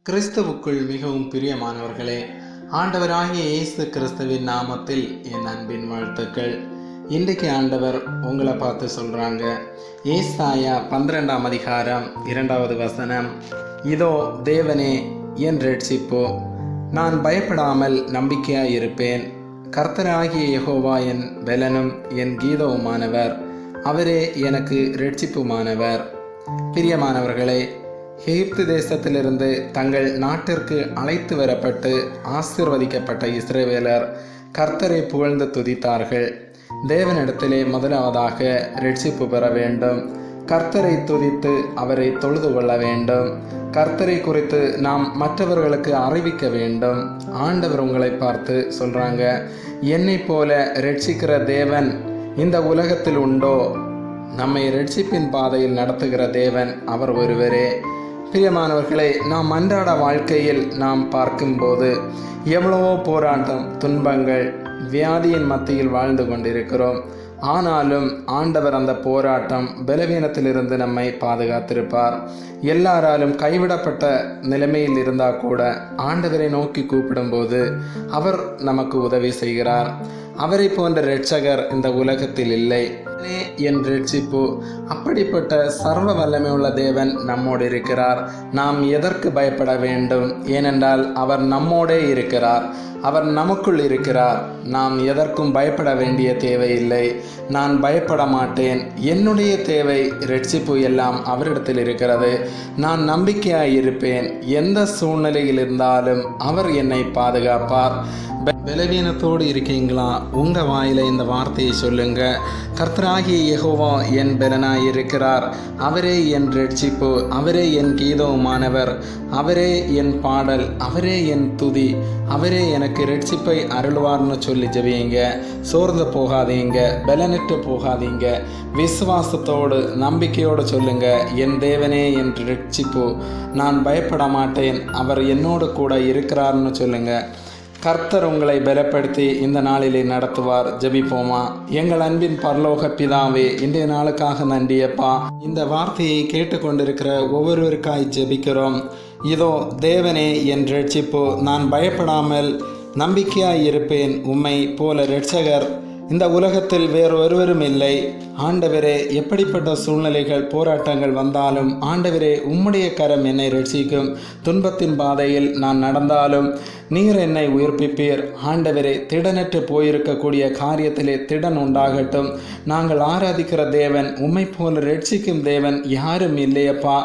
கிறிஸ்துவுக்குள் மிகவும் பிரியமானவர்களே, ஆண்டவராகிய இயேசு கிறிஸ்துவின் நாமத்தில் என் அன்பின் வாழ்த்துக்கள். இன்றைக்கு ஆண்டவர் உங்களை பார்த்து சொல்கிறாங்க. ஏசாயா 12ஆம் அதிகாரம் 2வது வசனம். இதோ தேவனே என் இரட்சிப்பு, நான் பயப்படாமல் நம்பிக்கையாய் இருப்பேன். கர்த்தராகிய யெகோவா என் பெலனும் என் கீதவுமானவர், அவரே எனக்கு இரட்சிப்புமானவர். பிரியமானவர்களே, எகிப்து தேசத்திலிருந்து தங்கள் நாட்டிற்கு அழைத்து வரப்பட்டு ஆசீர்வதிக்கப்பட்ட இஸ்ரவேலர் கர்த்தரை புகழ்ந்து துதித்தார்கள். தேவனிடத்திலே முதலாவதாக இரட்சிப்பு பெற வேண்டும். கர்த்தரை துதித்து அவரை தொழுது கொள்ள வேண்டும். கர்த்தரை குறித்து நாம் மற்றவர்களுக்கு அறிவிக்க வேண்டும். ஆண்டவர் உங்களை பார்த்து சொல்றாங்க, என்னை போல இரட்சிக்கிற தேவன் இந்த உலகத்தில் உண்டோ? நம்மை இரட்சிப்பின் பாதையில் நடத்துகிற தேவன் அவர் ஒருவரே. பிரியமானவர்களை, நாம் அன்றாட வாழ்க்கையில் நாம் பார்க்கும்போது எவ்வளவோ போராட்டம், துன்பங்கள், வியாதியின் மத்தியில் வாழ்ந்து கொண்டிருக்கிறோம். ஆனாலும் ஆண்டவர் அந்த போராட்டம், பலவீனத்திலிருந்து நம்மை பாதுகாத்திருப்பார். எல்லாராலும் கைவிடப்பட்ட நிலைமையில் இருந்தால் கூட ஆண்டவரை நோக்கி கூப்பிடும்போது அவர் நமக்கு உதவி செய்கிறார். அவரை போன்ற இரட்சகர் இந்த உலகத்தில் இல்லை. என் இரட்சிப்பு, அப்படிப்பட்ட சர்வ வல்லமை உள்ள தேவன் நம்மோடு இருக்கிறார். நாம் எதற்கு பயப்பட வேண்டும்? ஏனென்றால் அவர் நம்மோடே இருக்கிறார். அவர் நமக்குள் இருக்கிறார். நாம் எதற்கும் பயப்பட வேண்டிய தேவையில்லை. நான் பயப்பட மாட்டேன். என்னுடைய தேவை இரட்சிப்பு எல்லாம் அவரிடத்தில் இருக்கிறது. நான் நம்பிக்கையாய் இருப்பேன். எந்த சூழ்நிலையில் இருந்தாலும் அவர் என்னை பாதுகாப்பார். பலவீனத்தோடு இருக்கீங்களா? உங்கள் வாயில் இந்த வார்த்தையை சொல்லுங்க. கர்த்தராகிய யெகோவா என் பெலனாய் இருக்கிறார். அவரே என் இரட்சிப்பு, அவரே என் கீதவுமானவர், அவரே என் பாடல், அவரே என் துதி, அவரே எனக்கு இரட்சிப்பை அருள்வார்னு சொல்லி ஜெபியுங்க. சோர்ந்து போகாதீங்க, பலனற்று போகாதீங்க. விசுவாசத்தோடு நம்பிக்கையோடு சொல்லுங்க, என் தேவனே என் இரட்சிப்பு, நான் பயப்பட மாட்டேன், அவர் என்னோடு கூட இருக்கிறார்னு சொல்லுங்க. கர்த்தர் உங்களை பலப்படுத்தி இந்த நாளிலே நடத்துவார். ஜெபிப்போமா? எங்கள் அன்பின் பரலோக பிதாவே, இன்றைய நாளுக்காக நன்றியப்பா. இந்த வார்த்தையை கேட்டுக்கொண்டிருக்கிற ஒவ்வொருவருக்காய் ஜெபிக்கிறோம். இதோ தேவனே என் இரட்சிப்பு, நான் பயப்படாமல் நம்பிக்கையாய் இருப்பேன். உம்மை போல இரட்சகர் இந்த உலகத்தில் வேறு ஒருவரும் இல்லை. ஆண்டவரே, எப்படிப்பட்ட சூழ்நிலைகள், போராட்டங்கள் வந்தாலும் ஆண்டவரே உம்முடைய கரம் என்னை இரட்சிக்கும். துன்பத்தின் பாதையில் நான் நடந்தாலும் நீர் என்னை உயிர்ப்பிப்பீர். ஆண்டவரே, திடனற்று போயிருக்கக்கூடிய காரியத்திலே திடன் உண்டாகட்டும். நாங்கள் ஆராதிக்கிற தேவன், உம்மை போல இரட்சிக்கும் தேவன் யாரும் இல்லையப்பா.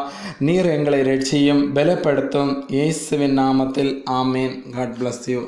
நீர் எங்களை இரட்சியும், பலப்படுத்தும். இயேசுவின் நாமத்தில் ஆமேன். God bless you.